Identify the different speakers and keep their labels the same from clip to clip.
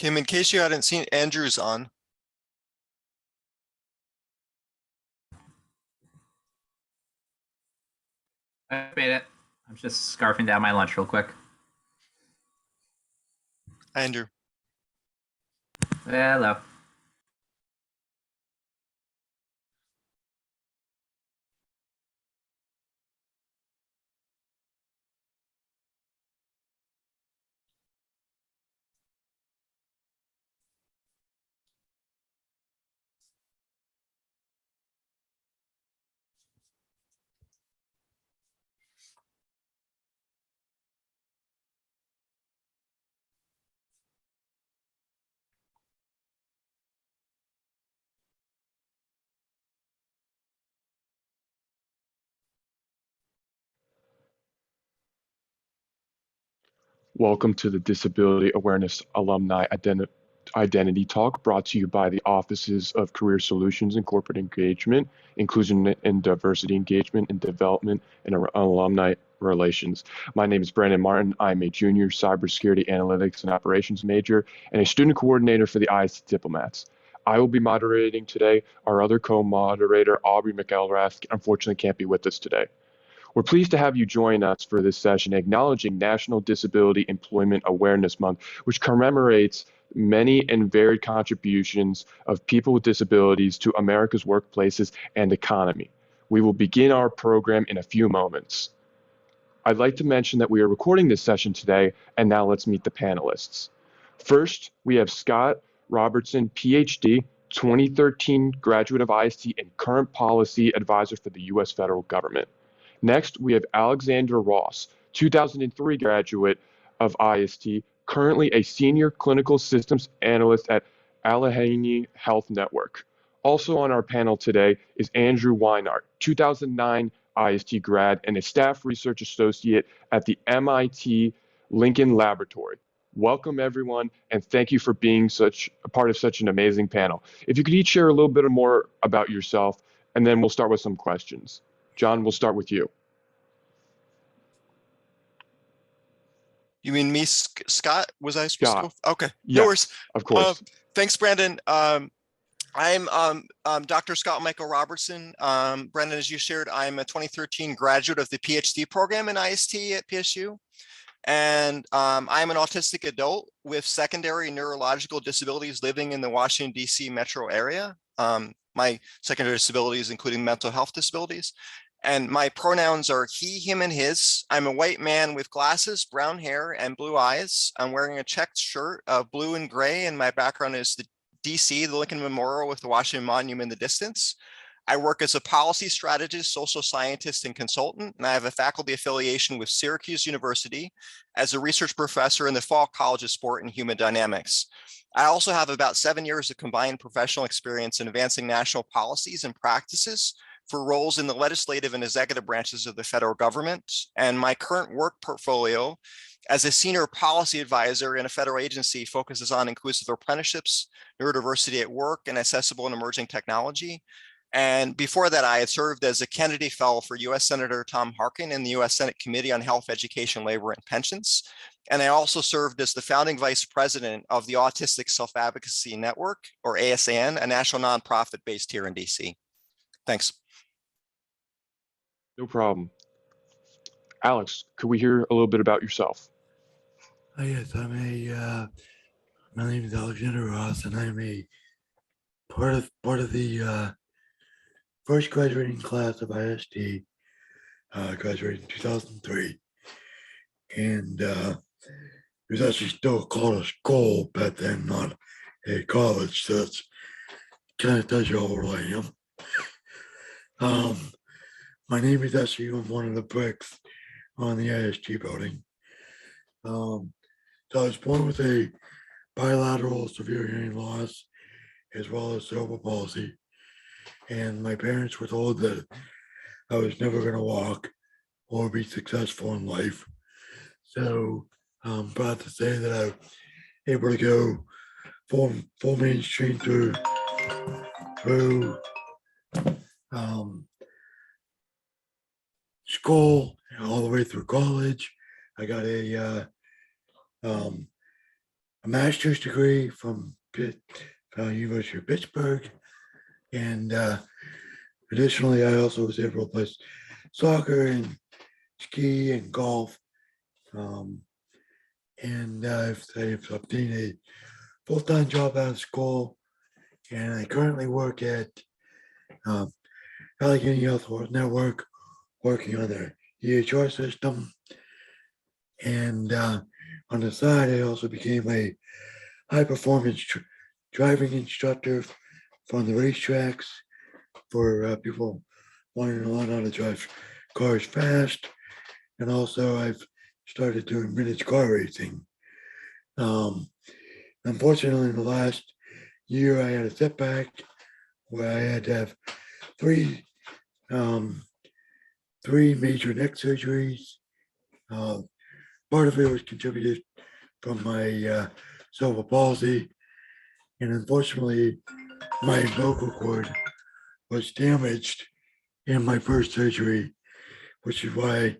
Speaker 1: Kim, in case you hadn't seen, Andrew's on.
Speaker 2: I made it. I'm just scarfing down my lunch real quick.
Speaker 1: Andrew.
Speaker 2: Hello.
Speaker 3: Welcome to the Disability Awareness Alumni Identity Talk, brought to you by the Offices of Career Solutions and Corporate Engagement, Inclusion and Diversity Engagement and Development, and Alumni Relations. My name is Brandon Martin. I'm a junior cybersecurity analytics and operations major and a student coordinator for the IST Diplomats. I will be moderating today. Our other co-moderator, Aubrey McElrath, unfortunately can't be with us today. We're pleased to have you join us for this session acknowledging National Disability Employment Awareness Month, which commemorates many and varied contributions of people with disabilities to America's workplaces and economy. We will begin our program in a few moments. I'd like to mention that we are recording this session today, and now let's meet the panelists. First, we have Scott Robertson, PhD, 2013 graduate of IST and current policy advisor for the U.S. federal government. Next, we have Alexander Ross, 2003 graduate of IST, currently a senior clinical systems analyst at Allegheny Health Network. Also on our panel today is Andrew Weiner, 2009 IST grad and a staff research associate at the MIT Lincoln Laboratory. Welcome everyone, and thank you for being a part of such an amazing panel. If you could each share a little bit more about yourself, and then we'll start with some questions. John, we'll start with you.
Speaker 1: You mean me, Scott? Was I supposed to go? Okay,
Speaker 3: yes,
Speaker 1: no worries.
Speaker 3: Of course.
Speaker 1: Thanks, Brandon. I'm Dr. Scott Michael Robertson. Brandon, as you shared, I'm a 2013 graduate of the PhD program in IST at PSU. And I'm an autistic adult with secondary neurological disabilities living in the Washington, D.C. metro area. My secondary disabilities, including mental health disabilities. And my pronouns are he, him, and his. I'm a white man with glasses, brown hair, and blue eyes. I'm wearing a checked shirt of blue and gray, and my background is the DC, the Lincoln Memorial with the Washington Monument in the distance. I work as a policy strategist, social scientist, and consultant, and I have a faculty affiliation with Syracuse University as a research professor in the Fall College of Sport and Human Dynamics. I also have about 7 years of combined professional experience in advancing national policies and practices for roles in the legislative and executive branches of the federal government. And my current work portfolio as a senior policy advisor in a federal agency focuses on inclusive apprenticeships, neurodiversity at work, and accessible and emerging technology. And before that, I had served as a Kennedy Fellow for U.S. Senator Tom Harkin in the U.S. Senate Committee on Health, Education, Labor, and Pensions. And I also served as the founding vice president of the Autistic Self-Advocacy Network, or ASAN, a national nonprofit based here in D.C. Thanks.
Speaker 3: No problem. Alex, could we hear a little bit about yourself?
Speaker 4: Yes, my name is Alexander Ross, and I'm a part of the first graduating class of IST, graduated in 2003. And it was actually still called a school back then, not a college, so that's kind of tells you how old I am. My name is actually on one of the bricks on the IST building. So I was born with a bilateral severe hearing loss as well as cerebral palsy. And my parents were told that I was never going to walk or be successful in life. So I'm proud to say that I was able to go full mainstream through school all the way through college. I got a a master's degree from University of Pittsburgh. And additionally, I also was able to play soccer and ski and golf. And I've obtained a full-time job out of school. And I currently work at Allegheny Health Network, working on their EHR system. And on the side, I also became a high-performance driving instructor from the racetracks for people wanting to learn how to drive cars fast. And also, I've started doing miniature car racing. Unfortunately, in the last year, I had a setback where I had to have three major neck surgeries. Part of it was contributed from my cerebral palsy, and unfortunately, my vocal cord was damaged in my first surgery, which is why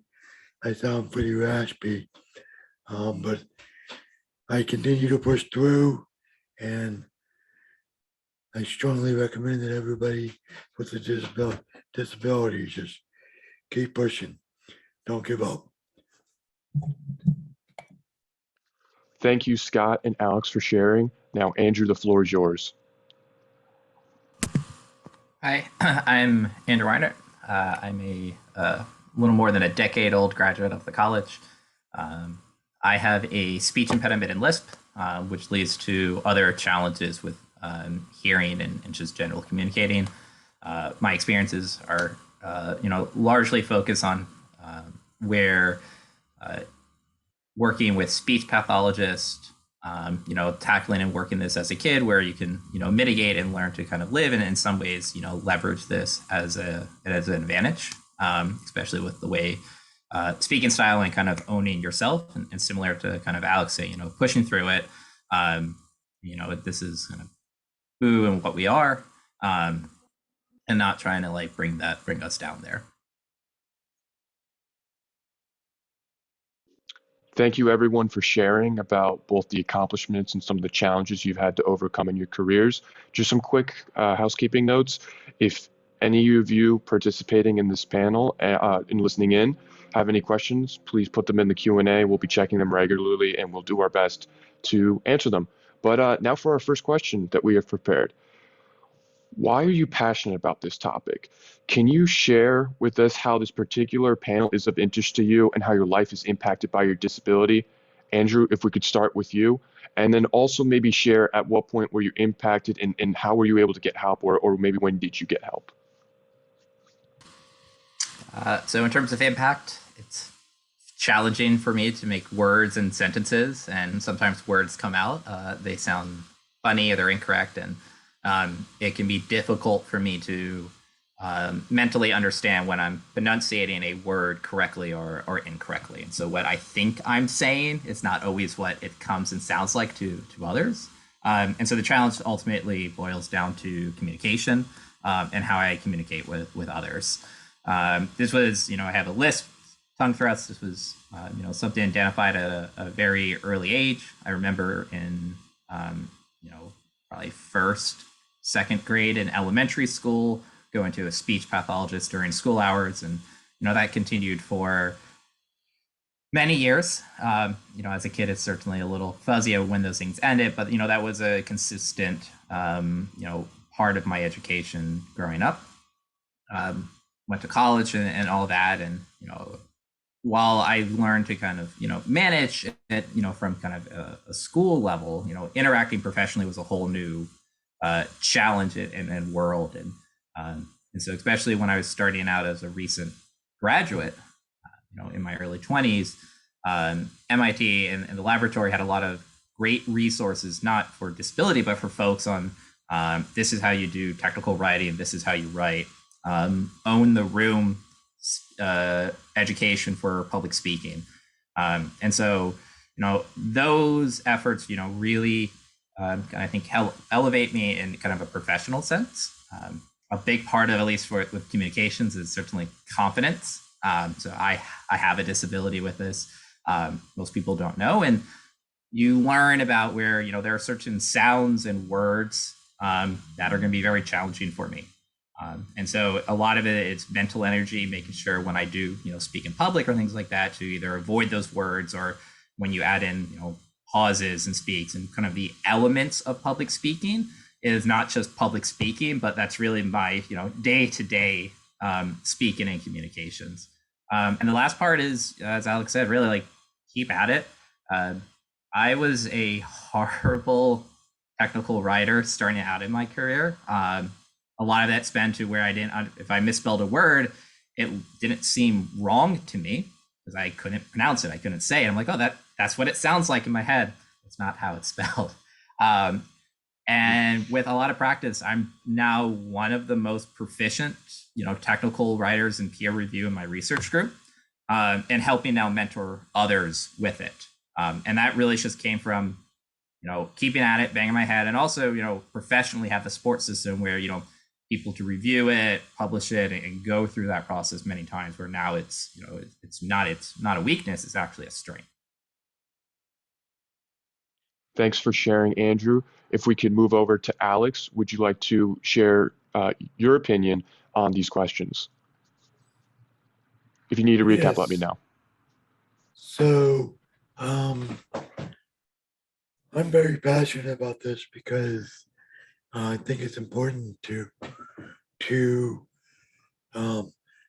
Speaker 4: I sound pretty raspy. But I continue to push through, and I strongly recommend that everybody with a disability just keep pushing. Don't give up.
Speaker 3: Thank you, Scott and Alex, for sharing. Now, Andrew, the floor is yours.
Speaker 2: Hi, I'm Andrew Weiner. I'm a little more than a decade-old graduate of the college. I have a speech impediment and lisp, which leads to other challenges with hearing and just general communicating. My experiences are, largely focused on where working with speech pathologists, tackling and working this as a kid, where you can, mitigate and learn to kind of live and in some ways, leverage this as an advantage, especially with the way speaking style and kind of owning yourself, and similar to kind of Alex saying, pushing through it. This is kind of who and what we are, and not trying to like bring us down there.
Speaker 3: Thank you, everyone, for sharing about both the accomplishments and some of the challenges you've had to overcome in your careers. Just some quick housekeeping notes. If any of you participating in this panel and listening in have any questions, please put them in the Q&A. We'll be checking them regularly, and we'll do our best to answer them. But now for our first question that we have prepared. Why are you passionate about this topic? Can you share with us how this particular panel is of interest to you and how your life is impacted by your disability? Andrew, if we could start with you, and then also maybe share at what point were you impacted, and how were you able to get help, or maybe when did you get help?
Speaker 2: So in terms of impact, it's challenging for me to make words and sentences, and sometimes words come out, they sound funny or they're incorrect, and it can be difficult for me to mentally understand when I'm enunciating a word correctly or incorrectly. And so what I think I'm saying is not always what it comes and sounds like to others. And so the challenge ultimately boils down to communication and how I communicate with others. This was, I have a lisp, tongue thrusts. This was, something identified at a very early age. I remember in, probably second grade in elementary school, going to a speech pathologist during school hours. And, that continued for many years. As a kid, it's certainly a little fuzzy of when those things ended, but, that was a consistent, part of my education growing up. Went to college and all that. And, while I learned to kind of, manage it, from kind of a school level, interacting professionally was a whole new challenge and world. And so especially when I was starting out as a recent graduate, in my early 20s, MIT and the laboratory had a lot of great resources, not for disability, but for folks on this is how you do technical writing, this is how you write, own the room education for public speaking. And so, those efforts, really, I think help elevate me in kind of a professional sense. A big part of, at least with communications, is certainly confidence. So I have a disability with this. Most people don't know. And you learn about where, there are certain sounds and words that are going to be very challenging for me. And so a lot of it is mental energy, making sure when I do, speak in public or things like that, to either avoid those words, or when you add in, pauses and speaks, and kind of the elements of public speaking is not just public speaking, but that's really my, day-to-day speaking and communications. And the last part is, as Alex said, really like keep at it. I was a horrible technical writer starting out in my career. A lot of that spent to where if I misspelled a word, it didn't seem wrong to me because I couldn't pronounce it. I couldn't say it. I'm like, oh, that's what it sounds like in my head. It's not how it's spelled. And with a lot of practice, I'm now one of the most proficient, technical writers in peer review in my research group, and helping now mentor others with it. And that really just came from, keeping at it, banging my head, and also, professionally have the support system where, people to review it, publish it, and go through that process many times, where now it's not a weakness, it's actually a strength.
Speaker 3: Thanks for sharing, Andrew. If we could move over to Alex, would you like to share your opinion on these questions? If you need a recap, let me know.
Speaker 4: So, I'm very passionate about this because I think it's important to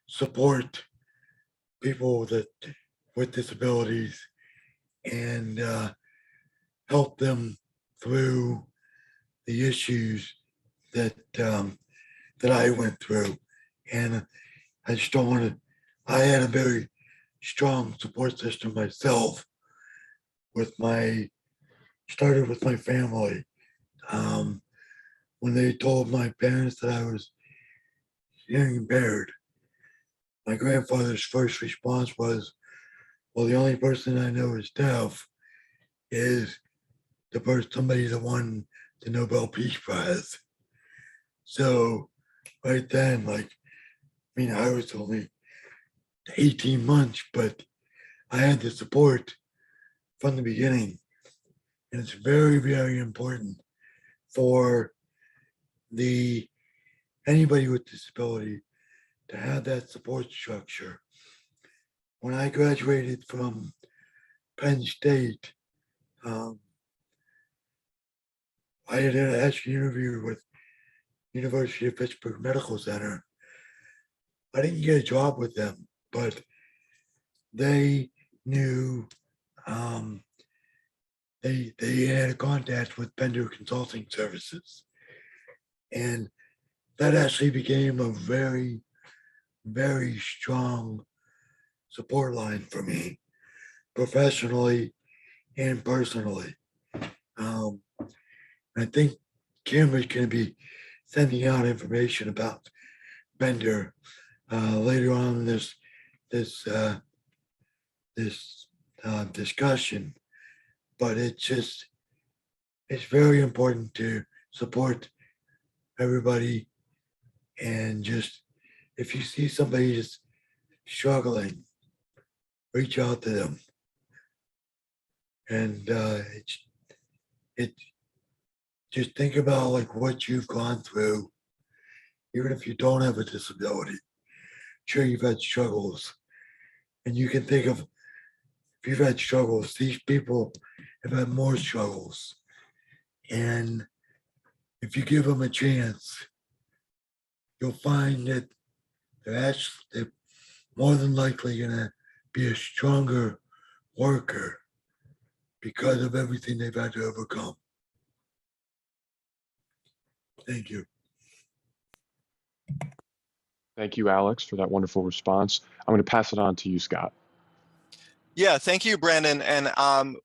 Speaker 4: support people with disabilities and help them through the issues that I went through. And I just don't want to. I had a very strong support system myself. Started with my family. When they told my parents that I was hearing impaired, my grandfather's first response was, well, the only person I know is deaf is somebody that won the Nobel Peace Prize. So right then, I was only 18 months, but I had the support from the beginning. And it's very, very important for anybody with disability to have that support structure. When I graduated from Penn State, I had an interview with University of Pittsburgh Medical Center. I didn't get a job with them, but they knew they had a contact with Bender Consulting Services. And that actually became a very, very strong support line for me, professionally and personally. I think Kim is going to be sending out information about Bender later on in this discussion. But it's very important to support everybody, and just if you see somebody just struggling, reach out to them. And just think about what you've gone through, even if you don't have a disability. Sure, you've had struggles, and you can think of, if you've had struggles, these people have had more struggles. And if you give them a chance, you'll find that they're more than likely going to be a stronger worker because of everything they've had to overcome. Thank you.
Speaker 3: Thank you, Alex, for that wonderful response. I'm going to pass it on to you, Scott.
Speaker 1: Yeah, thank you, Brandon. And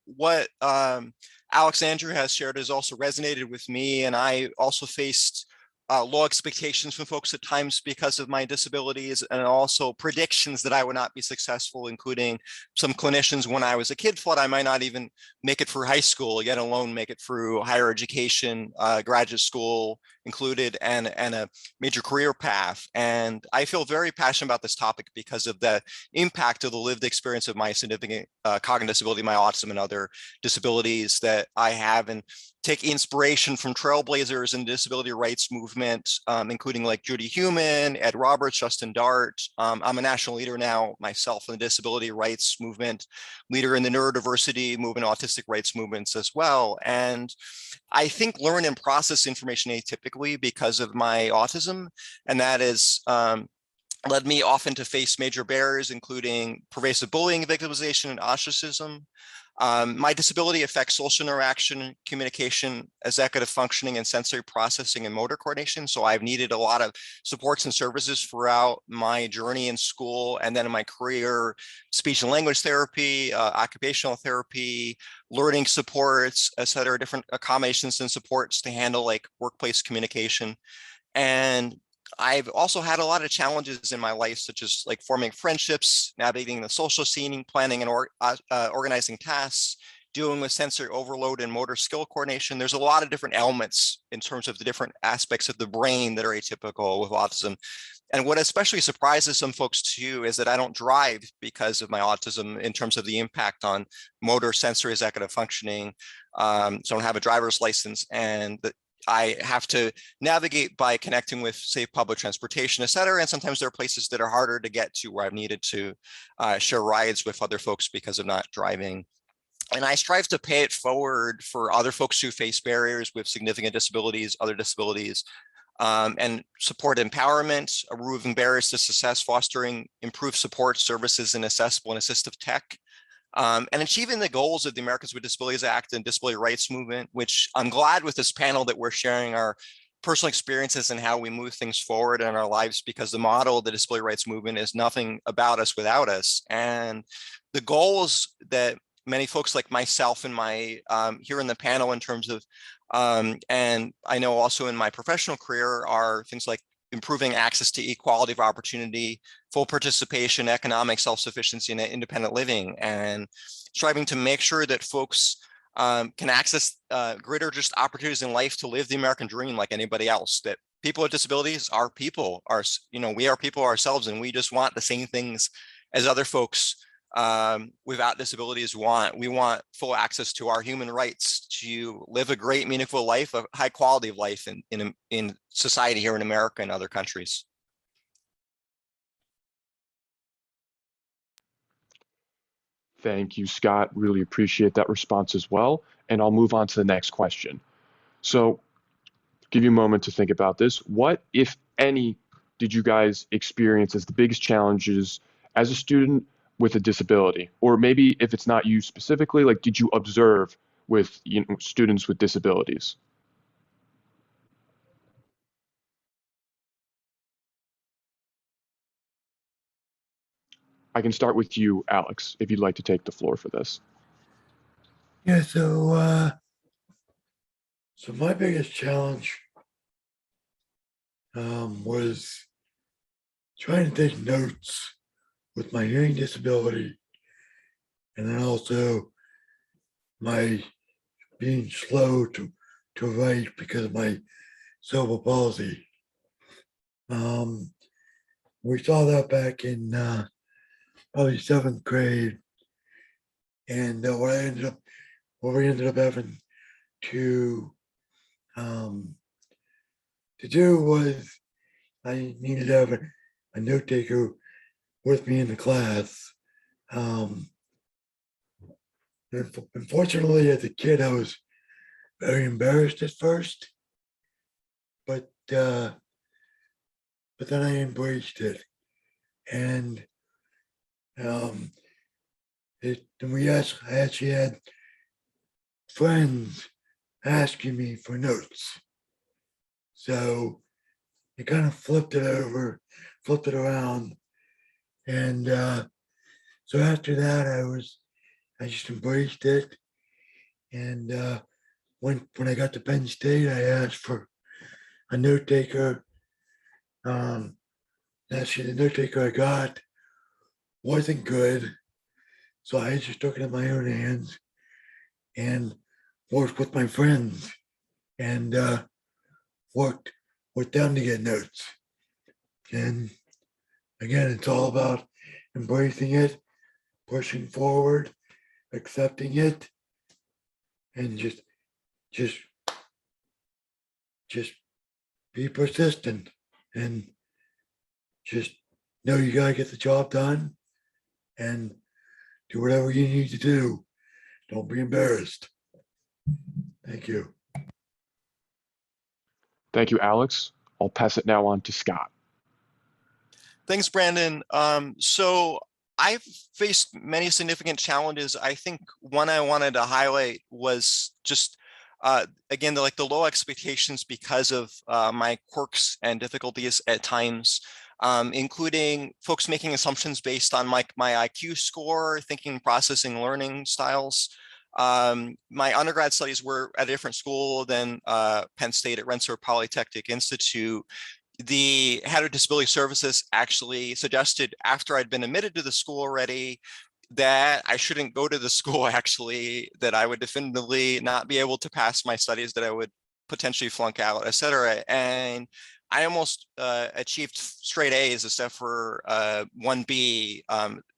Speaker 1: what Alex Andrew has shared has also resonated with me. And I also faced low expectations from folks at times because of my disabilities, and also predictions that I would not be successful, including some clinicians when I was a kid thought I might not even make it through high school, yet alone make it through higher education, graduate school included, and a major career path. And I feel very passionate about this topic because of the impact of the lived experience of my significant cognitive disability, my autism, and other disabilities that I have, and take inspiration from trailblazers in the disability rights movement, including like Judy Heumann, Ed Roberts, Justin Dart. I'm a national leader now myself in the disability rights movement, leader in the neurodiversity movement, autistic rights movements as well. And I think learn and process information atypically because of my autism, and that is led me often to face major barriers, including pervasive bullying, victimization, and ostracism. My disability affects social interaction, communication, executive functioning, and sensory processing and motor coordination. So I've needed a lot of supports and services throughout my journey in school and then in my career: speech and language therapy, occupational therapy, learning supports, et cetera, different accommodations and supports to handle like workplace communication. And I've also had a lot of challenges in my life, such as like forming friendships, navigating the social scene, planning and organizing tasks, dealing with sensory overload and motor skill coordination. There's a lot of different elements in terms of the different aspects of the brain that are atypical with autism. And what especially surprises some folks too is that I don't drive because of my autism in terms of the impact on motor, sensory, executive functioning. So I don't have a driver's license, and I have to navigate by connecting with, say, public transportation, et cetera. And sometimes there are places that are harder to get to where I've needed to share rides with other folks because of not driving. And I strive to pay it forward for other folks who face barriers with significant disabilities, other disabilities, and support empowerment, removing barriers to success, fostering improved support services and accessible and assistive tech. And achieving the goals of the Americans with Disabilities Act and disability rights movement, which I'm glad with this panel that we're sharing our personal experiences and how we move things forward in our lives, because the model of the disability rights movement is nothing about us without us. And the goals that many folks like myself and my here in the panel in terms of, and I know also in my professional career, are things like improving access to equality of opportunity, full participation, economic self-sufficiency, and independent living, and striving to make sure that folks can access greater just opportunities in life to live the American dream like anybody else. That people with disabilities are people, we are people ourselves, and we just want the same things as other folks without disabilities want. We want full access to our human rights to live a great, meaningful life, a high quality of life in society here in America and other countries.
Speaker 3: Thank you, Scott. Really appreciate that response as well. And I'll move on to the next question. So give you a moment to think about this. What, if any, did you guys experience as the biggest challenges as a student with a disability? Or maybe if it's not you specifically, like, did you observe with students with disabilities? I can start with you, Alex, if you'd like to take the floor for this.
Speaker 4: Yeah, so my biggest challenge was trying to take notes with my hearing disability, and then also my being slow to write because of my cerebral palsy. We saw that back in probably 7th grade, and what we ended up having to do was I needed to have a note taker with me in the class. Unfortunately, as a kid, I was very embarrassed at first, but then I embraced it, and I actually had friends asking me for notes, so it kind of flipped it around, and so after that, I just embraced it, and when I got to Penn State, I asked for a note taker. Actually, the note taker I got wasn't good. So I just took it in my own hands and worked with my friends and worked with them to get notes. And again, it's all about embracing it, pushing forward, accepting it, and just be persistent and just know you gotta get the job done and do whatever you need to do. Don't be embarrassed. Thank you.
Speaker 3: Thank you, Alex. I'll pass it now on to Scott.
Speaker 1: Thanks, Brandon. So I've faced many significant challenges. I think one I wanted to highlight was just, again, the low expectations because of my quirks and difficulties at times, including folks making assumptions based on my IQ score, thinking, processing, learning styles. My undergrad studies were at a different school than Penn State at Rensselaer Polytechnic Institute. The head of disability services actually suggested, after I'd been admitted to the school already, that I shouldn't go to the school, actually, that I would definitively not be able to pass my studies, that I would potentially flunk out, et cetera. And I almost achieved straight A's except for 1B,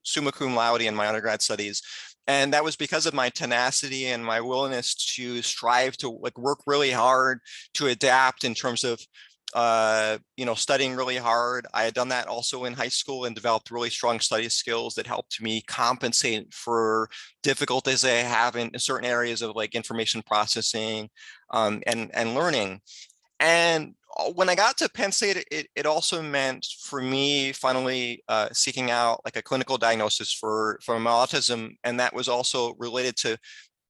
Speaker 1: summa cum laude in my undergrad studies. And that was because of my tenacity and my willingness to strive to work really hard, to adapt in terms of studying really hard. I had done that also in high school and developed really strong study skills that helped me compensate for difficulties I have in certain areas of information processing and learning. And when I got to Penn State, it also meant for me finally seeking out a clinical diagnosis for my autism. And that was also related to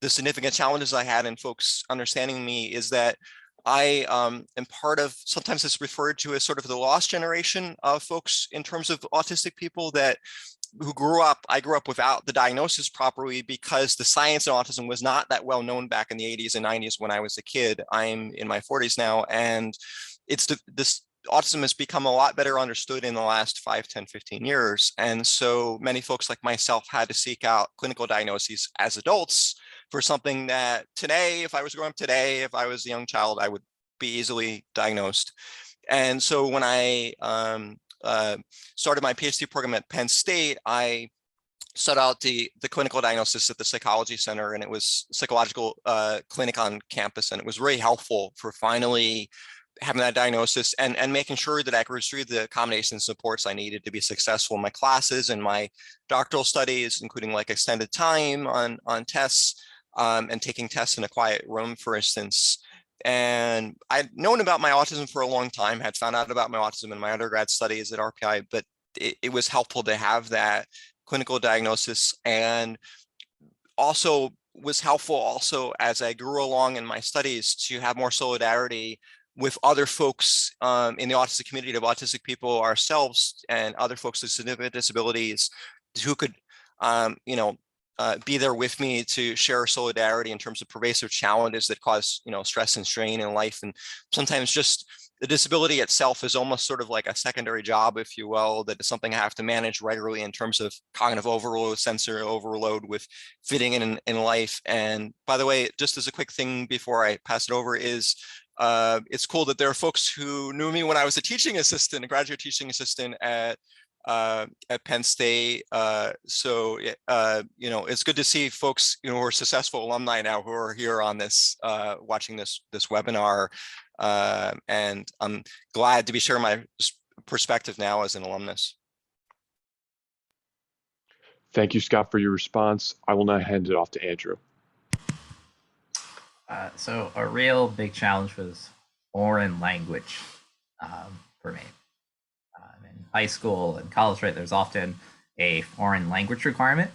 Speaker 1: the significant challenges I had in folks understanding me, is that I am part of, sometimes it's referred to as sort of the lost generation of folks in terms of autistic people I grew up without the diagnosis properly, because the science of autism was not that well known back in the 80s and 90s when I was a kid. I'm in my 40s now, and this autism has become a lot better understood in the last 5, 10, 15 years. And so many folks like myself had to seek out clinical diagnoses as adults for something that today, if I was growing up today, if I was a young child, I would be easily diagnosed. And so when I started my PhD program at Penn State, I sought out the clinical diagnosis at the psychology center, and it was a psychological clinic on campus. And it was really helpful for finally having that diagnosis and making sure that I could receive the accommodations and supports I needed to be successful in my classes and my doctoral studies, including extended time on tests and taking tests in a quiet room, for instance. And I'd known about my autism for a long time, had found out about my autism in my undergrad studies at RPI, but it was helpful to have that clinical diagnosis, and also was helpful also as I grew along in my studies to have more solidarity with other folks in the autistic community of autistic people ourselves and other folks with significant disabilities who could, be there with me to share solidarity in terms of pervasive challenges that cause, stress and strain in life. And sometimes just the disability itself is almost sort of like a secondary job, if you will, that is something I have to manage regularly in terms of cognitive overload, sensory overload with fitting in life. And by the way, just as a quick thing before I pass it over, is it's cool that there are folks who knew me when I was a teaching assistant, a graduate teaching assistant at Penn State. So it's good to see folks who are successful alumni now who are here on this, watching this webinar. And I'm glad to be sharing my perspective now as an alumnus.
Speaker 3: Thank you, Scott, for your response. I will now hand it off to Andrew.
Speaker 2: So a real big challenge was foreign language for me. In high school and college, right, there's often a foreign language requirement,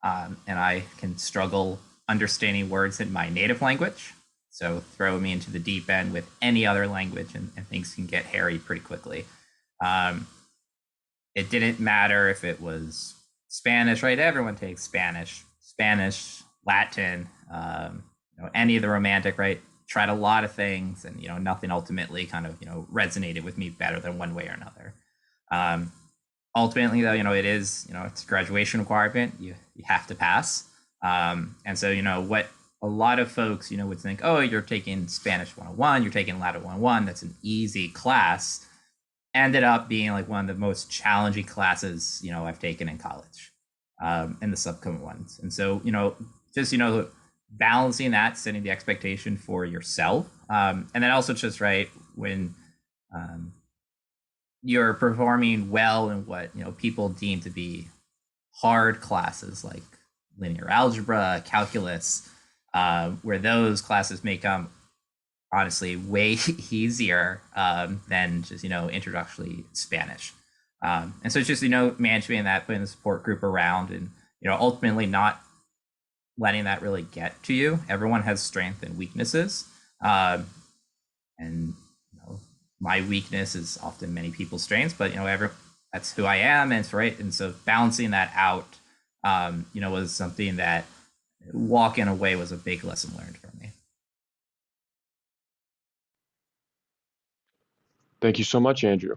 Speaker 2: and I can struggle understanding words in my native language. So throw me into the deep end with any other language and things can get hairy pretty quickly. It didn't matter if it was Spanish, right? Everyone takes Spanish, Latin, any of the romantic, right? tried a lot of things, and nothing ultimately kind of resonated with me better than one way or another. Ultimately, though, it is it's a graduation requirement. You have to pass. And so what a lot of folks would think, oh, you're taking Spanish 101, you're taking Latin 101, that's an easy class, ended up being like one of the most challenging classes I've taken in college, and the subsequent ones. And so just balancing that, setting the expectation for yourself, and then also just right when you're performing well in what people deem to be hard classes like linear algebra, calculus, where those classes may come honestly way easier than just introductory Spanish. And so it's just managing that, putting the support group around, and ultimately not letting that really get to you. Everyone has strengths and weaknesses, and my weakness is often many people's strengths, but that's who I am, and it's right. And so balancing that out, was something that walking away was a big lesson learned for me.
Speaker 3: Thank you so much, Andrew.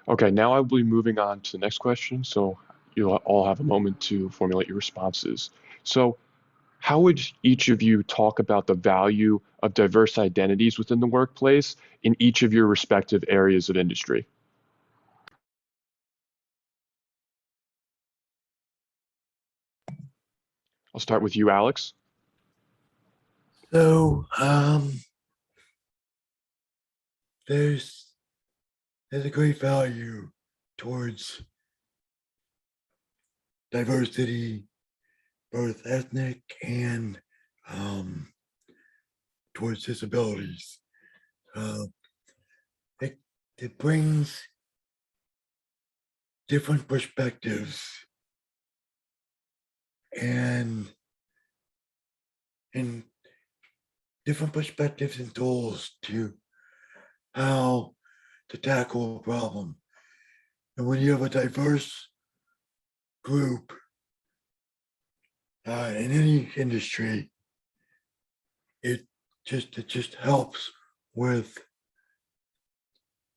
Speaker 3: Okay, now I will be moving on to the next question, so you'll all have a moment to formulate your responses. So, how would each of you talk about the value of diverse identities within the workplace in each of your respective areas of industry? I'll start with you, Alex.
Speaker 4: So, there's a great value towards diversity, both ethnic and towards disabilities. It brings different perspectives and different perspectives and tools to how to tackle a problem. And when you have a diverse group in any industry, it just helps with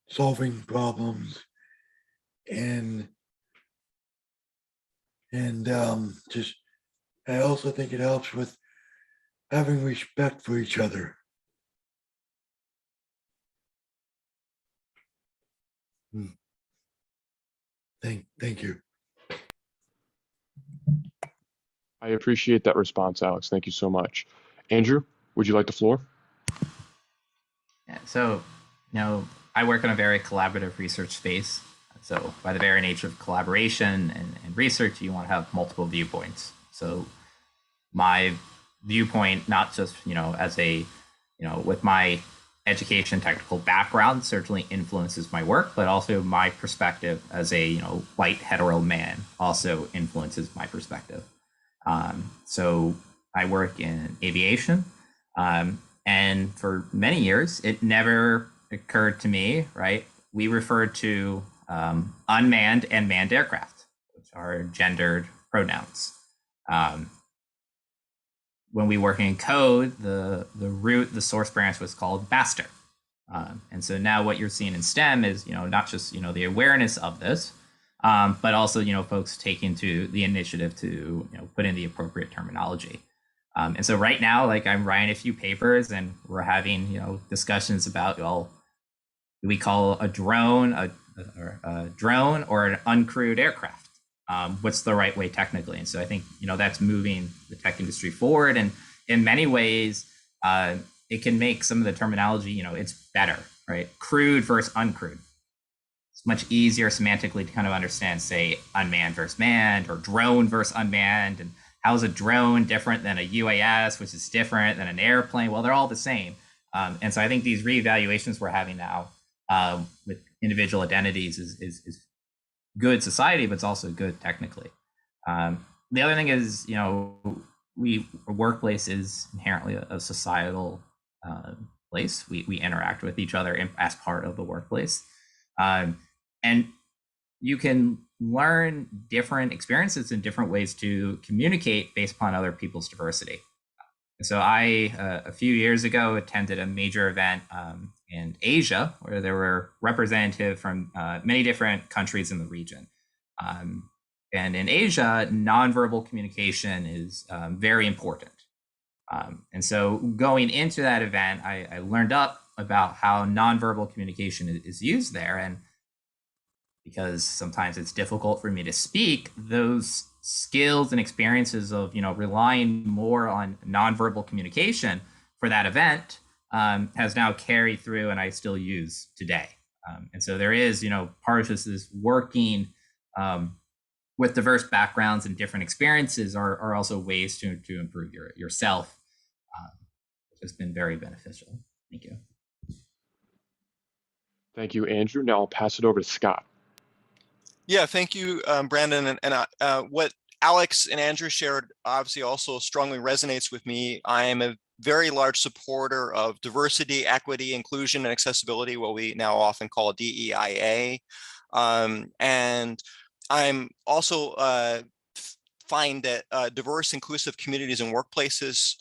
Speaker 4: solving problems and just I also think it helps with having respect for each other. Thank you.
Speaker 3: I appreciate that response, Alex. Thank you so much. Andrew, would you like the floor?
Speaker 2: Yeah, so, I work in a very collaborative research space. So by the very nature of collaboration and research, you want to have multiple viewpoints. So my viewpoint, not just, as a, with my education technical background certainly influences my work, but also my perspective as a, white hetero man also influences my perspective. So I work in aviation, and for many years, it never occurred to me, right? We referred to unmanned and manned aircraft, which are gendered pronouns. When we work in code, the source branch was called Baster. And so now what you're seeing in STEM is, not just, the awareness of this, but also, folks taking to the initiative to, put in the appropriate terminology. And so right now, like I'm writing a few papers and we're having, discussions about, well, do we call a drone a drone or an uncrewed aircraft? What's the right way technically? And so I think, that's moving the tech industry forward. And in many ways, it can make some of the terminology, it's better, right? Crewed versus uncrewed. It's much easier semantically to kind of understand, say, unmanned versus manned, or drone versus unmanned. And how is a drone different than a UAS, which is different than an airplane? Well, they're all the same. And so I think these reevaluations we're having now with individual identities is good society, but it's also good technically. The other thing is, a workplace is inherently a societal place. We interact with each other as part of the workplace. And you can learn different experiences and different ways to communicate based upon other people's diversity. And so I, a few years ago, attended a major event in Asia where there were representatives from many different countries in the region. And in Asia, nonverbal communication is very important. And so going into that event, I learned up about how nonverbal communication is used there. And because sometimes it's difficult for me to speak, those skills and experiences of relying more on nonverbal communication for that event has now carried through, and I still use today. And so there is, part of this is working with diverse backgrounds and different experiences are also ways to improve yourself, which has been very beneficial. Thank you.
Speaker 3: Thank you, Andrew. Now I'll pass it over to Scott.
Speaker 1: Yeah, thank you, Brandon. And what Alex and Andrew shared obviously also strongly resonates with me. I am a very large supporter of diversity, equity, inclusion, and accessibility, what we now often call DEIA. And I'm also find that diverse, inclusive communities and workplaces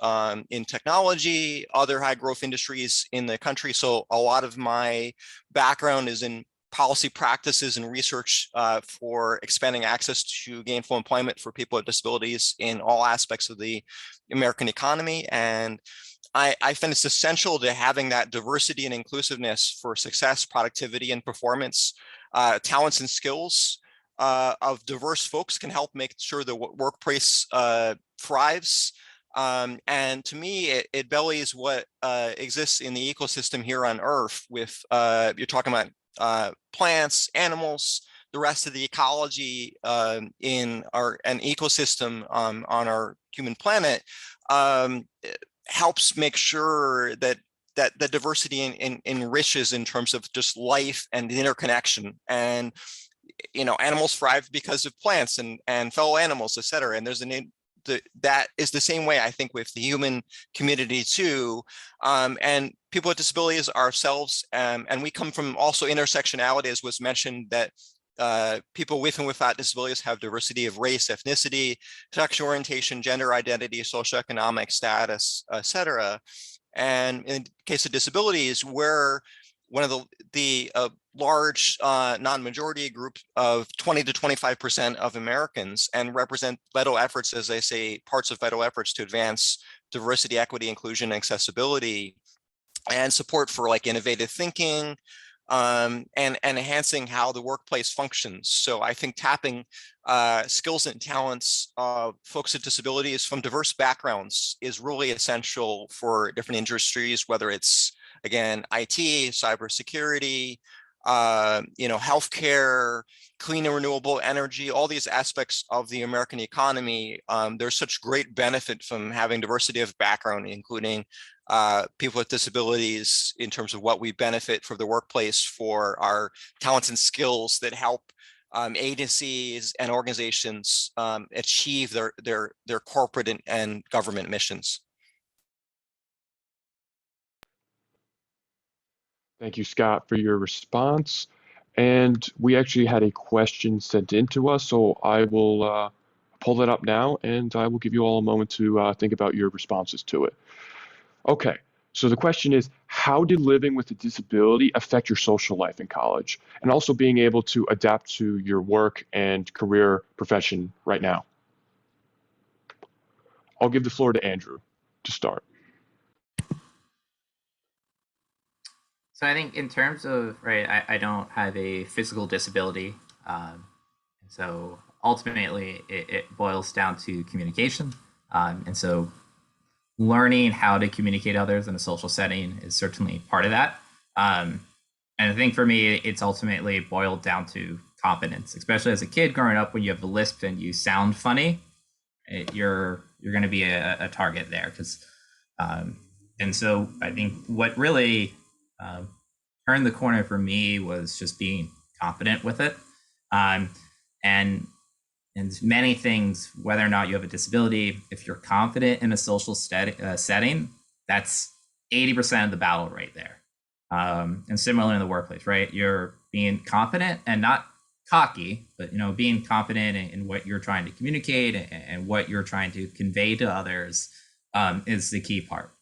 Speaker 1: in technology, other high growth industries in the country. So a lot of my background is in policy practices and research for expanding access to gainful employment for people with disabilities in all aspects of the American economy. And I find it's essential to having that diversity and inclusiveness for success, productivity, and performance. Talents and skills of diverse folks can help make sure the workplace thrives. And to me, it bellies what exists in the ecosystem here on Earth with, you're talking about plants, animals, the rest of the ecology in an ecosystem on our human planet helps make sure that the diversity enriches in terms of just life and interconnection. And animals thrive because of plants and fellow animals, et cetera. And there's that is the same way, I think, with the human community too. And people with disabilities ourselves, and we come from also intersectionality, as was mentioned, that people with and without disabilities have diversity of race, ethnicity, sexual orientation, gender identity, socioeconomic status, et cetera. And in the case of disabilities, we're one of the large non-majority group of 20 to 25% of Americans, and represent vital efforts, as I say, parts of vital efforts to advance diversity, equity, inclusion, and accessibility, and support for like innovative thinking, and enhancing how the workplace functions. So I think tapping skills and talents of folks with disabilities from diverse backgrounds is really essential for different industries, whether it's, again, IT, cybersecurity, healthcare, clean and renewable energy, all these aspects of the American economy. There's such great benefit from having diversity of background, including people with disabilities, in terms of what we benefit for the workplace, for our talents and skills that help agencies and organizations achieve their corporate and government missions.
Speaker 3: Thank you, Scott, for your response. And we actually had a question sent in to us, so I will pull it up now, and I will give you all a moment to think about your responses to it. Okay, so the question is, how did living with a disability affect your social life in college, and also being able to adapt to your work and career profession right now? I'll give the floor to Andrew to start.
Speaker 2: So I think in terms of, I don't have a physical disability. So ultimately it boils down to communication. And so learning how to communicate others in a social setting is certainly part of that. And I think for me, it's ultimately boiled down to competence, especially as a kid growing up. When you have a lisp and you sound funny, you're going to be a target there. And so I think what really turned the corner for me was just being confident with it. And many things, whether or not you have a disability, if you're confident in a social setting, that's 80% of the battle right there. And similarly in the workplace, right? You're being confident and not cocky, but being confident in what you're trying to communicate and what you're trying to convey to others. is the key part.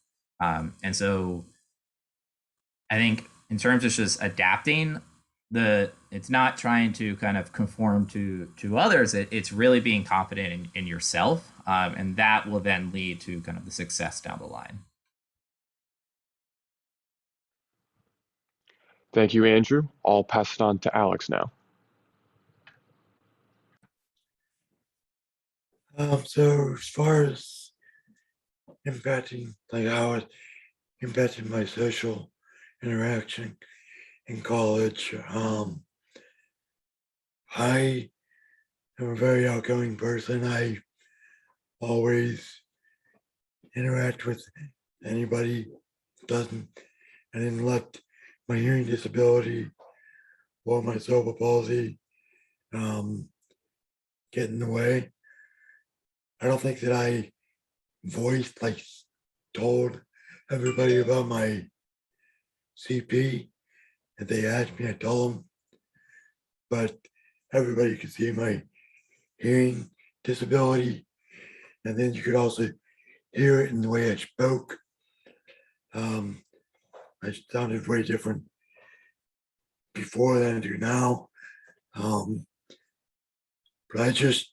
Speaker 2: And so I think in terms of just adapting, it's not trying to kind of conform to others. It's really being confident in yourself, and that will then lead to kind of the success down the line.
Speaker 3: Thank you, Andrew. I'll pass it on to Alex now.
Speaker 4: So as far as impacting, like how it impacted my social interaction in college, I am a very outgoing person. I always interact with anybody who doesn't. I didn't let my hearing disability or my cerebral palsy get in the way. I don't think that I voiced, like, told everybody about my CP. If they asked me, I told them. But everybody could see my hearing disability. And then you could also hear it in the way I spoke. I sounded way different before than I do now. But I just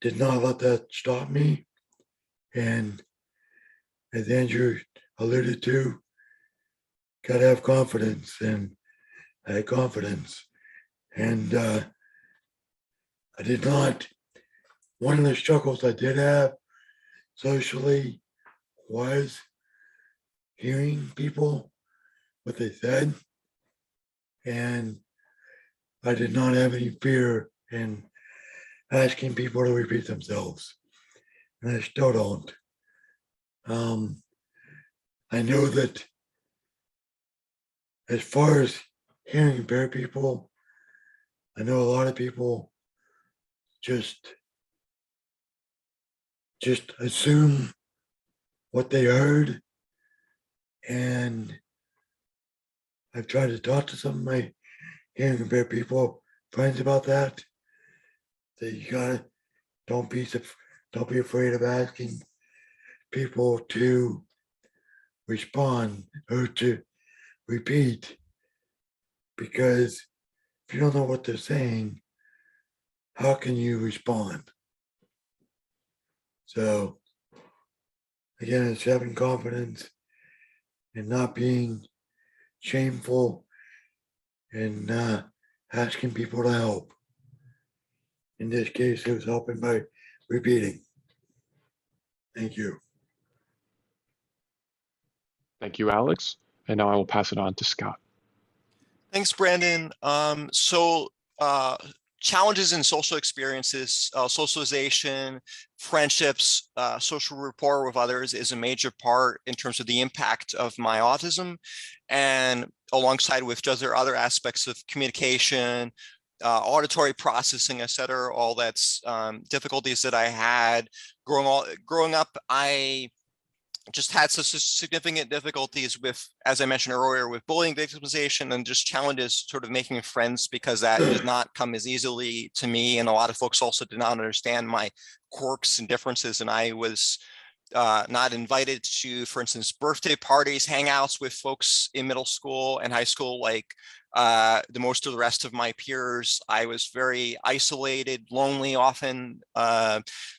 Speaker 4: did not let that stop me. And as Andrew alluded to, gotta have confidence, and I had confidence. And I did not, one of the struggles I did have socially was hearing people, what they said. And I did not have any fear in asking people to repeat themselves. And I still don't. I know that as far as hearing impaired people, I know a lot of people just assume what they heard. And I've tried to talk to some of my hearing impaired people, friends, about that. That you gotta, don't be afraid of asking people to respond or to repeat, because if you don't know what they're saying, how can you respond? So again, it's having confidence and not being shameful and asking people to help. In this case, it was helping by repeating. Thank you.
Speaker 3: Thank you, Alex. And now I will pass it on to Scott.
Speaker 1: Thanks, Brandon. Challenges in social experiences, socialization, friendships, social rapport with others is a major part in terms of the impact of my autism, and alongside with other aspects of communication, auditory processing, etc. All that's difficulties that I had growing up. I just had such significant difficulties with, as I mentioned earlier, with bullying, victimization, and just challenges sort of making friends, because that did not come as easily to me. And a lot of folks also did not understand my quirks and differences. And I was not invited to, for instance, birthday parties, hangouts with folks in middle school and high school, like the most of the rest of my peers. I was very isolated, lonely often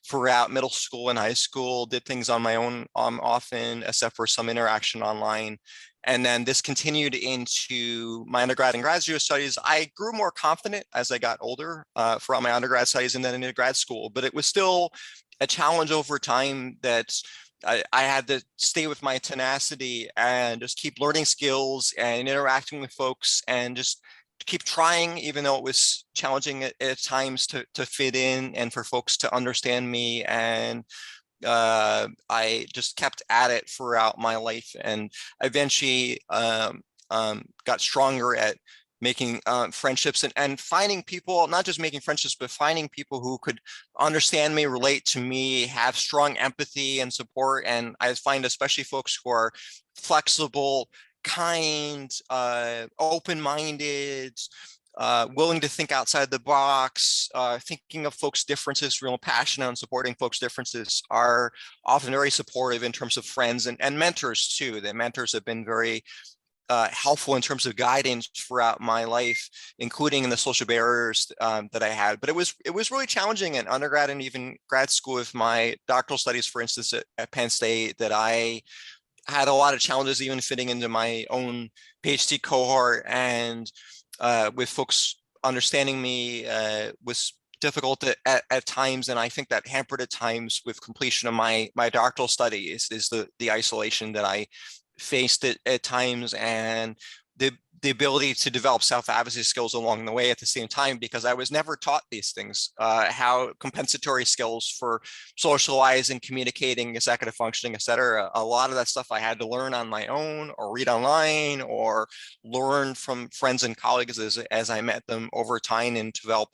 Speaker 1: throughout middle school and high school, did things on my own often, except for some interaction online. And then this continued into my undergrad and graduate studies. I grew more confident as I got older throughout my undergrad studies and then into grad school, but it was still a challenge over time that I had to stay with my tenacity and just keep learning skills and interacting with folks and just keep trying, even though it was challenging at times to fit in and for folks to understand me. And I just kept at it throughout my life, and eventually got stronger at making friendships and finding people, not just making friendships, but finding people who could understand me, relate to me, have strong empathy and support. And I find especially folks who are flexible, kind, open-minded, willing to think outside the box, thinking of folks' differences, real passionate on supporting folks' differences, are often very supportive in terms of friends and mentors too. The mentors have been very helpful in terms of guidance throughout my life, including in the social barriers that I had. But it was really challenging in undergrad and even grad school with my doctoral studies, for instance, at Penn State, that I had a lot of challenges even fitting into my own PhD cohort, and with folks understanding me was difficult at times, and I think that hampered at times with completion of my doctoral studies is the isolation that I faced at times, and the ability to develop self-advocacy skills along the way at the same time, because I was never taught these things, how compensatory skills for socializing, communicating, executive functioning, et cetera. A lot of that stuff I had to learn on my own or read online or learn from friends and colleagues as I met them over time, and develop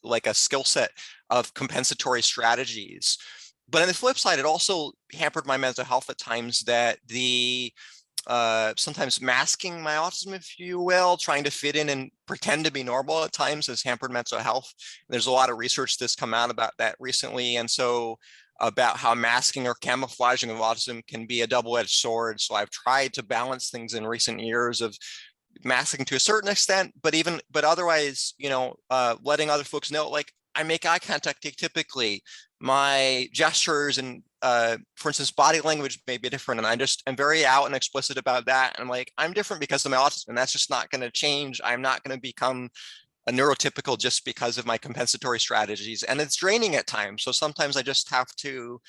Speaker 1: like a skill set of compensatory strategies. But on the flip side, it also hampered my mental health at times, that sometimes masking my autism, if you will, trying to fit in and pretend to be normal at times has hampered mental health. There's a lot of research that's come out about that recently. And so about how masking or camouflaging of autism can be a double-edged sword. So I've tried to balance things in recent years of masking to a certain extent, but otherwise, letting other folks know, like, I make eye contact typically. My gestures and, for instance, body language may be different. And I just am very out and explicit about that. And I'm like, I'm different because of my autism, and that's just not going to change. I'm not going to become a neurotypical just because of my compensatory strategies. And it's draining at times. So sometimes I just have to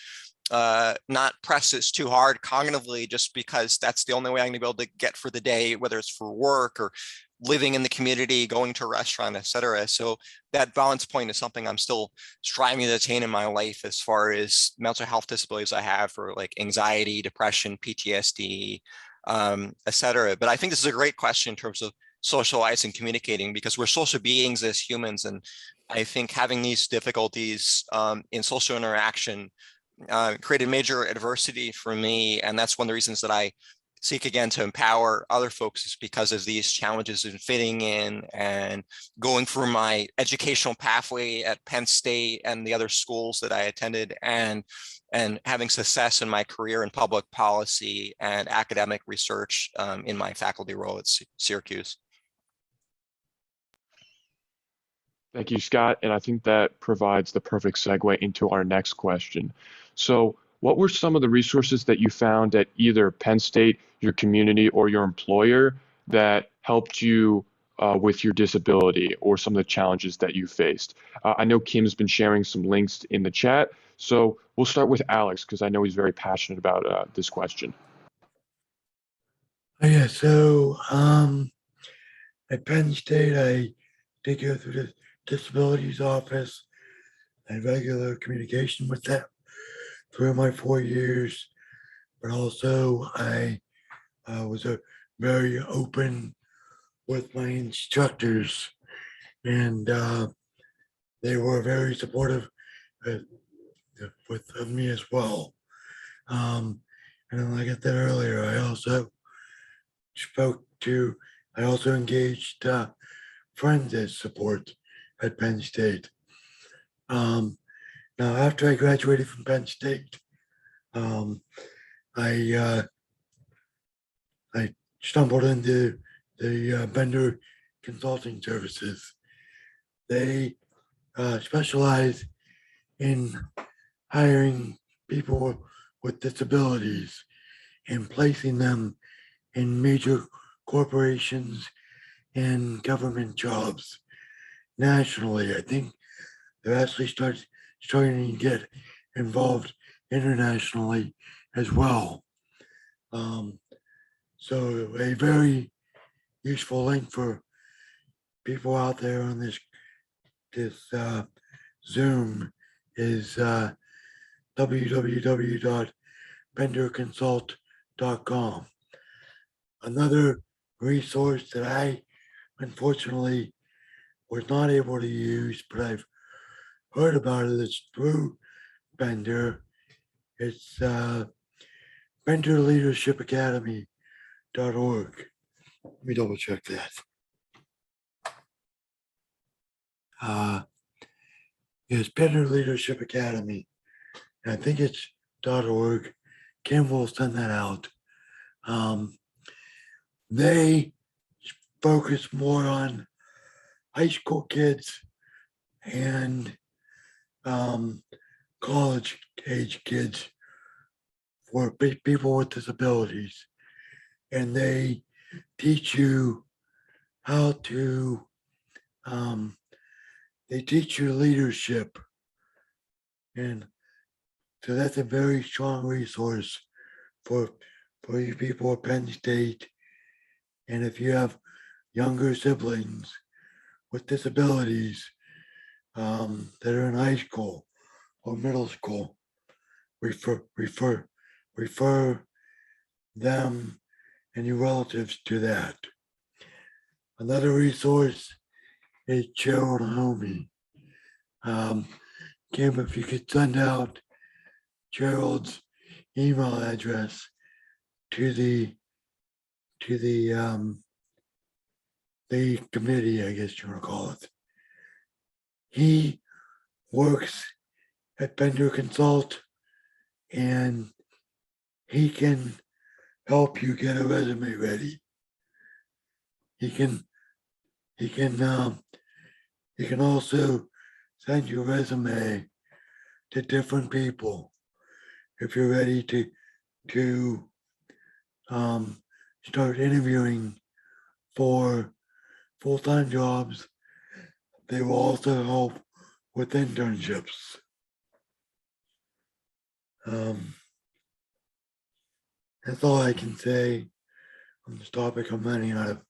Speaker 1: not press this too hard cognitively, just because that's the only way I'm going to be able to get for the day, whether it's for work or living in the community, going to a restaurant, et cetera. So that balance point is something I'm still striving to attain in my life, as far as mental health disabilities I have for like anxiety, depression, PTSD, et cetera. But I think this is a great question in terms of socializing, communicating, because we're social beings as humans. And I think having these difficulties in social interaction created major adversity for me. And that's one of the reasons that I seek again to empower other folks, is because of these challenges in fitting in and going through my educational pathway at Penn State and the other schools that I attended, and having success in my career in public policy and academic research in my faculty role at Syracuse.
Speaker 3: Thank you, Scott. And I think that provides the perfect segue into our next question. So what were some of the resources that you found at either Penn State, your community, or your employer that helped you with your disability, or some of the challenges that you faced? I know Kim's been sharing some links in the chat. So we'll start with Alex, because I know he's very passionate about this question.
Speaker 4: Oh, yeah, so at Penn State, I did go through the disabilities office. I had regular communication with them through my 4 years, but also I was very open with my instructors, and they were very supportive of me as well. And then, like I said earlier, I also engaged friends as support at Penn State. Now, after I graduated from Penn State, I stumbled into the Bender Consulting Services. They specialize in hiring people with disabilities and placing them in major corporations and government jobs nationally. I think they're actually starting to get involved internationally as well. So a very useful link for people out there on this Zoom is www.benderconsult.com. Another resource that I unfortunately was not able to use, but I've heard about it, is through Bender. It's benderleadershipacademy.org. Let me double check that. is Penn Leadership Academy. And I think it's .org. Kim will send that out. They focus more on high school kids and college age kids for people with disabilities. And they teach you how to, they teach you leadership. And so that's a very strong resource for you people at Penn State. And if you have younger siblings with disabilities that are in high school or middle school, refer them and your relatives to that. Another resource is Gerald Homey. Kim, if you could send out Gerald's email address to the committee, I guess you want to call it. He works at Bender Consult, and he can help you get a resume ready. He can also send your resume to different people if you're ready to start interviewing for full-time jobs. They will also help with internships. That's all I can say on this topic. I'm running out of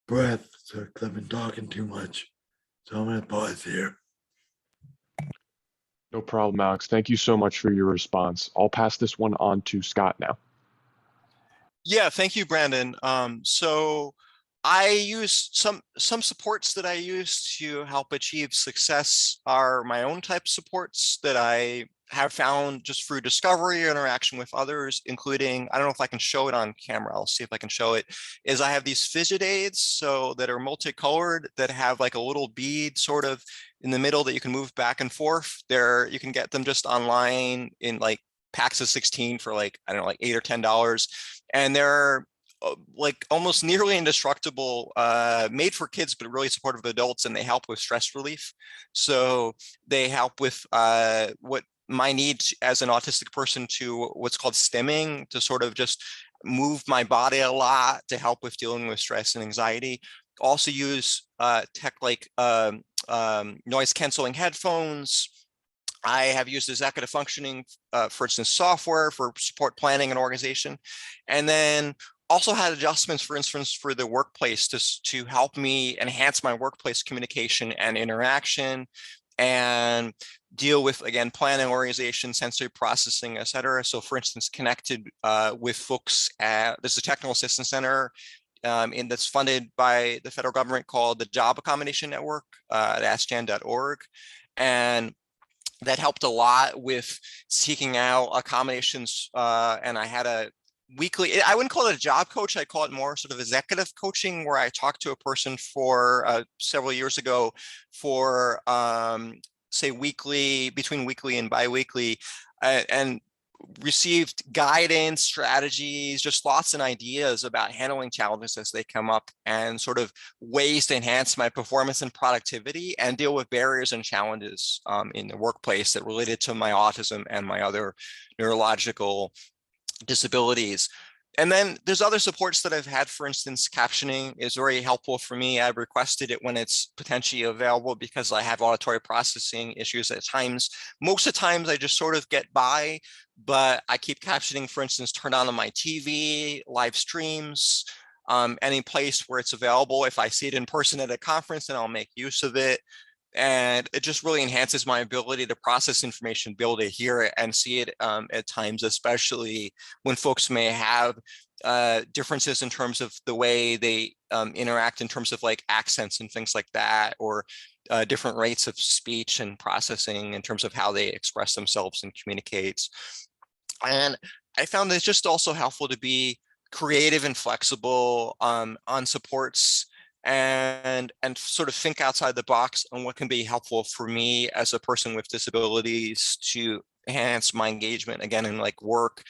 Speaker 4: breath, so because I've been talking too much. So I'm going to pause here.
Speaker 3: No problem, Alex. Thank you so much for your response. I'll pass this one on to Scott now.
Speaker 1: Yeah, thank you, Brandon. So I use some supports that I use to help achieve success are my own type supports that I have found just through discovery or interaction with others, including, I don't know if I can show it on camera, I'll see if I can show it, is I have these Fidget Aids so that are multicolored that have like a little bead sort of in the middle that you can move back and forth. You can get them just online in like packs of 16 for like, I don't know, like $8 or $10. And they're like almost nearly indestructible, made for kids, but really supportive of adults, and they help with stress relief. So they help with what my need as an autistic person to what's called stimming, to sort of just move my body a lot to help with dealing with stress and anxiety. Also use tech like noise canceling headphones. I have used executive functioning, for instance, software for support planning and organization. And then also had adjustments, for instance, for the workplace to help me enhance my workplace communication and interaction and deal with, again, planning, organization, sensory processing, et cetera. So for instance, connected with folks at, there's a technical assistance center that's funded by the federal government called the Job Accommodation Network at askjan.org. And that helped a lot with seeking out accommodations. And I had a weekly, I wouldn't call it a job coach, I call it more sort of executive coaching, where I talked to a person for several years ago for say weekly, between weekly and biweekly, and received guidance, strategies, just thoughts and ideas about handling challenges as they come up, and sort of ways to enhance my performance and productivity and deal with barriers and challenges in the workplace that related to my autism and my other neurological disabilities. And then there's other supports that I've had. For instance, captioning is very helpful for me. I've requested it when it's potentially available because I have auditory processing issues at times. Most of the times I just sort of get by, but I keep captioning, for instance, turned on my TV, live streams, any place where it's available. If I see it in person at a conference, then I'll make use of it. And it just really enhances my ability to process information, be able to hear it and see it at times, especially when folks may have differences in terms of the way they interact in terms of like accents and things like that, or different rates of speech and processing in terms of how they express themselves and communicate. And I found it's just also helpful to be creative and flexible on supports and sort of think outside the box on what can be helpful for me as a person with disabilities to enhance my engagement, again, in like work,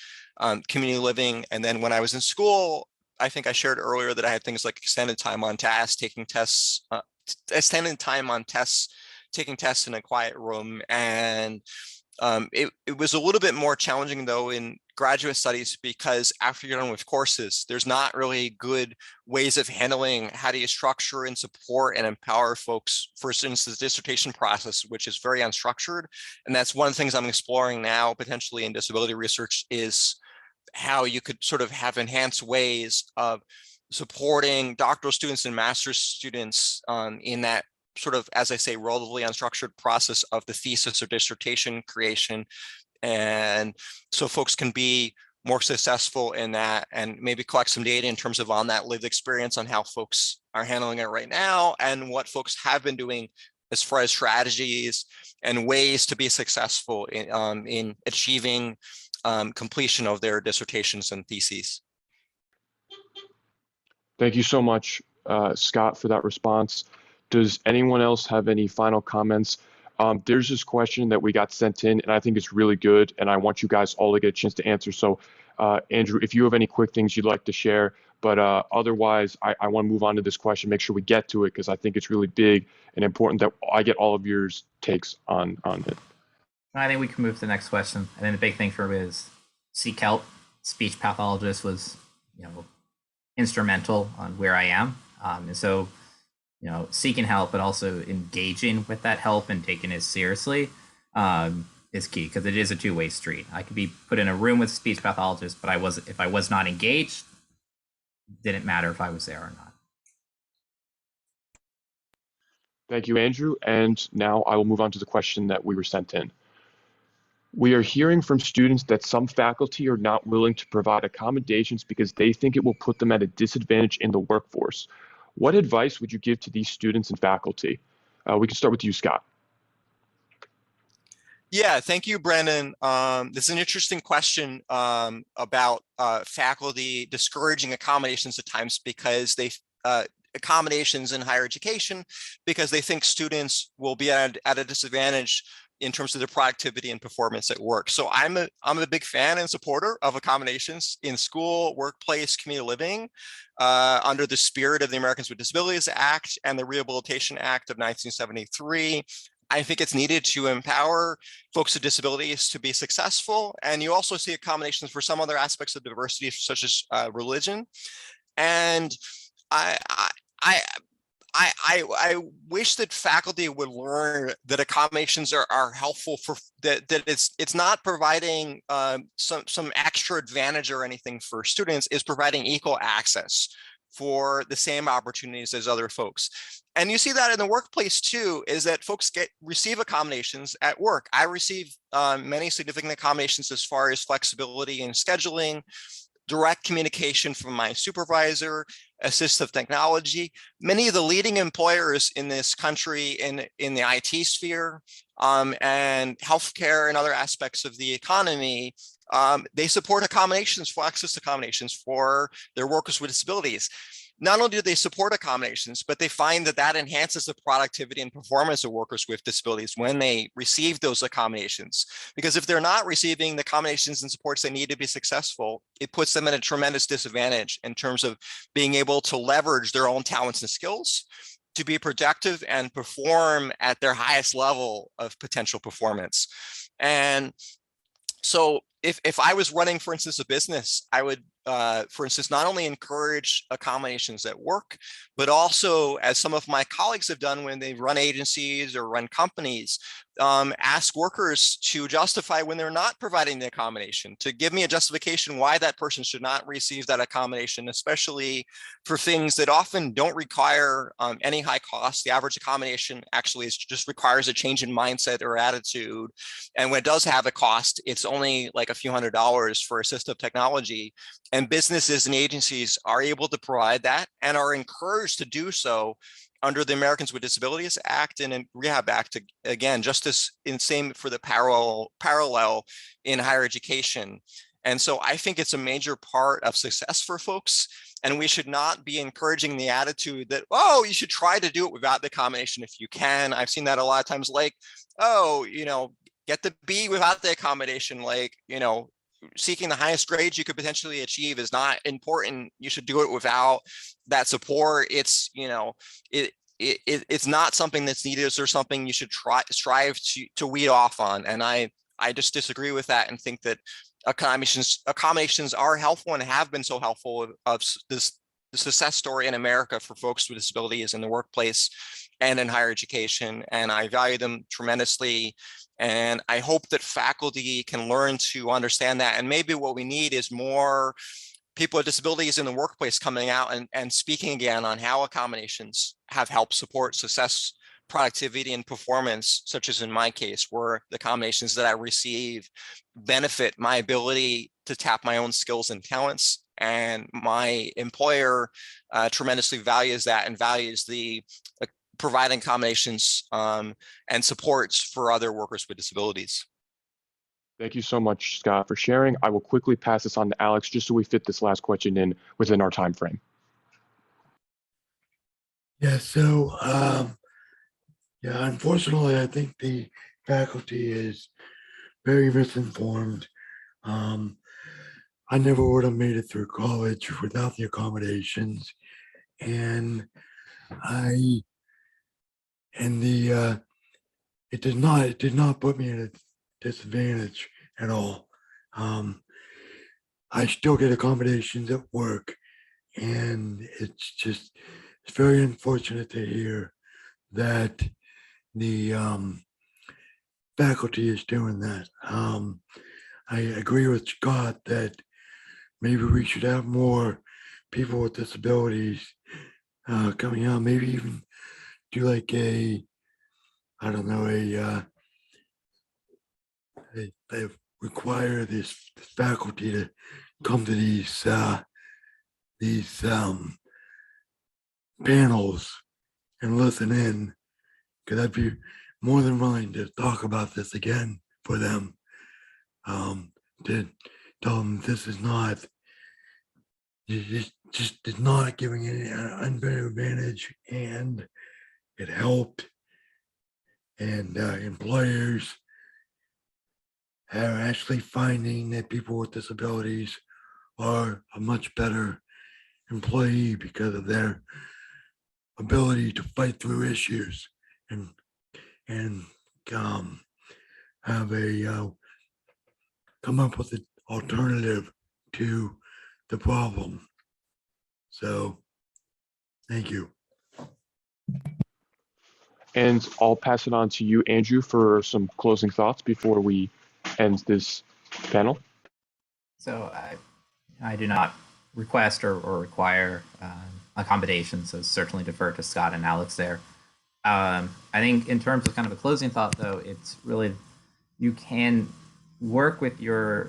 Speaker 1: community living. And then when I was in school, I think I shared earlier that I had things like extended time on task, taking tests, extended time on tests, taking tests in a quiet room. And it was a little bit more challenging though in graduate studies, because after you're done with courses, there's not really good ways of handling how do you structure and support and empower folks. For instance, the dissertation process, which is very unstructured. And that's one of the things I'm exploring now, potentially in disability research, is how you could sort of have enhanced ways of supporting doctoral students and master's students in that sort of, as I say, relatively unstructured process of the thesis or dissertation creation. And so folks can be more successful in that and maybe collect some data in terms of on that lived experience on how folks are handling it right now and what folks have been doing as far as strategies and ways to be successful in achieving completion of their dissertations and theses.
Speaker 3: Thank you so much, Scott, for that response. Does anyone else have any final comments? There's this question that we got sent in, and I think it's really good, and I want you guys all to get a chance to answer. So, Andrew, if you have any quick things you'd like to share, but otherwise, I want to move on to this question, make sure we get to it, because I think it's really big and important that I get all of your takes on it.
Speaker 2: I think we can move to the next question. I think the big thing for me is seek help. Speech pathologist was, instrumental on where I am. And so, seeking help, but also engaging with that help and taking it seriously is key, because it is a two-way street. I could be put in a room with a speech pathologist, but if I was not engaged, it didn't matter if I was there or not.
Speaker 3: Thank you, Andrew. And now I will move on to the question that we were sent in. We are hearing from students that some faculty are not willing to provide accommodations because they think it will put them at a disadvantage in the workforce. What advice would you give to these students and faculty? We can start with you, Scott.
Speaker 1: Yeah, thank you, Brandon. This is an interesting question about faculty discouraging accommodations at times because they accommodations in higher education because they think students will be at a disadvantage in terms of their productivity and performance at work. So I'm a big fan and supporter of accommodations in school, workplace, community living under the spirit of the Americans with Disabilities Act and the Rehabilitation Act of 1973. I think it's needed to empower folks with disabilities to be successful. And you also see accommodations for some other aspects of diversity, such as religion. And I wish that faculty would learn that accommodations are helpful for that it's not providing some extra advantage or anything for students, is providing equal access for the same opportunities as other folks. And you see that in the workplace too, is that folks receive accommodations at work. I receive many significant accommodations as far as flexibility in scheduling, direct communication from my supervisor, assistive technology. Many of the leading employers in this country in the IT sphere and healthcare and other aspects of the economy, they support accommodations for access to accommodations for their workers with disabilities. Not only do they support accommodations, but they find that that enhances the productivity and performance of workers with disabilities when they receive those accommodations. Because if they're not receiving the accommodations and supports they need to be successful, it puts them at a tremendous disadvantage in terms of being able to leverage their own talents and skills to be productive and perform at their highest level of potential performance. And so if I was running, for instance, a business, I would, for instance, not only encourage accommodations at work, but also, as some of my colleagues have done when they run agencies or run companies, ask workers to justify when they're not providing the accommodation, to give me a justification why that person should not receive that accommodation, especially for things that often don't require any high cost. The average accommodation actually just requires a change in mindset or attitude. And when it does have a cost, it's only like a few $100s for assistive technology. And businesses and agencies are able to provide that and are encouraged to do so under the Americans with Disabilities Act and in Rehab Act, again, just as in same for the parallel in higher education. And so I think it's a major part of success for folks. And we should not be encouraging the attitude that, oh, you should try to do it without the accommodation if you can. I've seen that a lot of times, like, oh, get the B without the accommodation, like, seeking the highest grades you could potentially achieve is not important. You should do it without that support. It's, it's not something that's needed or something you should strive to weed off on. And I just disagree with that and think that accommodations are helpful and have been so helpful of this the success story in America for folks with disabilities in the workplace and in higher education. And I value them tremendously. And I hope that faculty can learn to understand that. And maybe what we need is more people with disabilities in the workplace coming out and speaking again on how accommodations have helped support success, productivity, and performance, such as in my case, where the accommodations that I receive benefit my ability to tap my own skills and talents. And my employer tremendously values that and values the providing accommodations and supports for other workers with disabilities.
Speaker 3: Thank you so much, Scott, for sharing. I will quickly pass this on to Alex just so we fit this last question in within our time frame.
Speaker 4: Yeah, so yeah, unfortunately, I think the faculty is very misinformed. I never would have made it through college without the accommodations, and it did not put me at a disadvantage at all. I still get accommodations at work, and it's very unfortunate to hear that the faculty is doing that. I agree with Scott that maybe we should have more people with disabilities coming out, maybe even do like they require this faculty to come to these panels and listen in, because I'd be more than willing to talk about this again for them, to tell them this is not, just is not giving any unfair advantage, and it helped. And employers are actually finding that people with disabilities are a much better employee because of their ability to fight through issues and have a come up with an alternative to the problem. So, thank you.
Speaker 3: And I'll pass it on to you, Andrew, for some closing thoughts before we end this panel.
Speaker 2: So I do not request or require accommodations, so certainly defer to Scott and Alex there. I think in terms of kind of a closing thought, though, it's really, you can work with the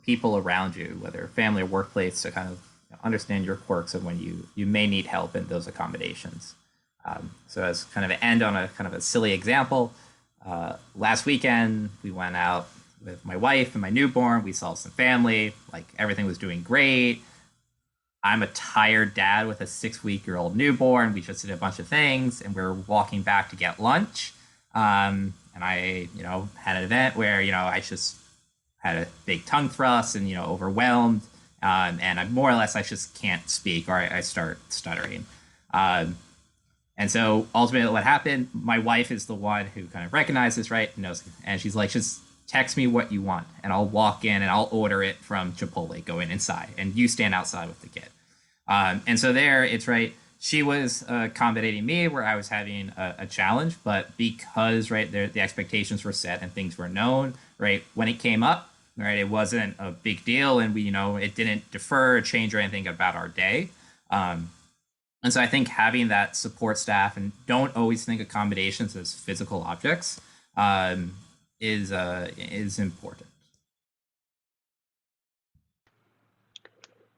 Speaker 2: people around you, whether family or workplace, to kind of understand your quirks and when you may need help in those accommodations. So as kind of an end on a kind of a silly example, last weekend we went out with my wife and my newborn. We saw some family, like everything was doing great. I'm a tired dad with a 6-week-old newborn. We just did a bunch of things, and we were walking back to get lunch. And I, had an event where, I just had a big tongue thrust and, overwhelmed. And I more or less, I just can't speak, or I start stuttering. And so ultimately what happened, my wife is the one who kind of recognizes, right? Knows, and she's like, just text me what you want and I'll walk in and I'll order it from Chipotle going inside and you stand outside with the kid. And so there it's right. She was accommodating me where I was having a challenge, but because, right, the expectations were set and things were known, right, when it came up, right, it wasn't a big deal and we, it didn't defer or change or anything about our day. And so I think having that support staff, and don't always think accommodations as physical objects, is important.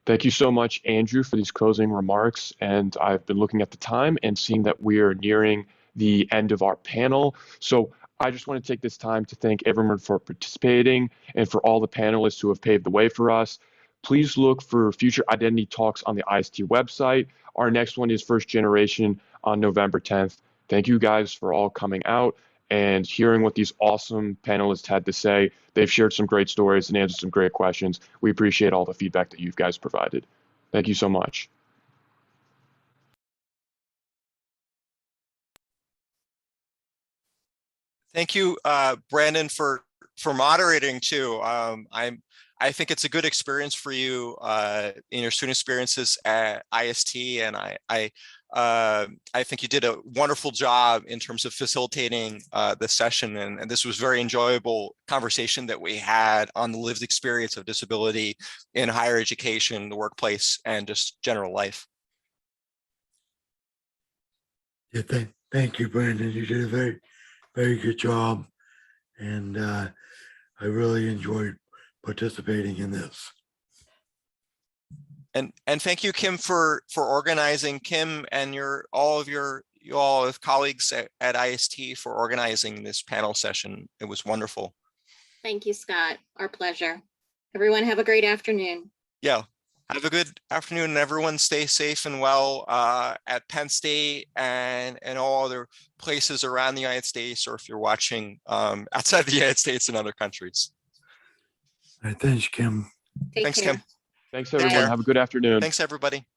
Speaker 3: Thank you so much, Andrew, for these closing remarks. And I've been looking at the time and seeing that we are nearing the end of our panel. So I just want to take this time to thank everyone for participating and for all the panelists who have paved the way for us. Please look for future identity talks on the IST website. Our next one is First Generation on November 10th. Thank you guys for all coming out and hearing what these awesome panelists had to say. They've shared some great stories and answered some great questions. We appreciate all the feedback that you guys provided. Thank you so much.
Speaker 1: Thank you, Brandon, for moderating too. I think it's a good experience for you in your student experiences at IST, and I think you did a wonderful job in terms of facilitating the session, and this was very enjoyable conversation that we had on the lived experience of disability in higher education, the workplace, and just general life.
Speaker 4: Yeah, thank you, Brandon. You did a very good job, and I really enjoyed participating in this.
Speaker 1: And thank you, Kim, for organizing. Kim and all of colleagues at IST for organizing this panel session. It was wonderful.
Speaker 5: Thank you, Scott. Our pleasure. Everyone have a great afternoon.
Speaker 1: Yeah. Have a good afternoon, and everyone stay safe and well at Penn State and all other places around the United States, or if you're watching outside the United States and other countries.
Speaker 4: All right, thanks, Kim.
Speaker 5: Take
Speaker 1: Thanks,
Speaker 5: care.
Speaker 1: Kim.
Speaker 3: Thanks, everyone.
Speaker 1: care.
Speaker 3: Have a good afternoon.
Speaker 1: Thanks, everybody.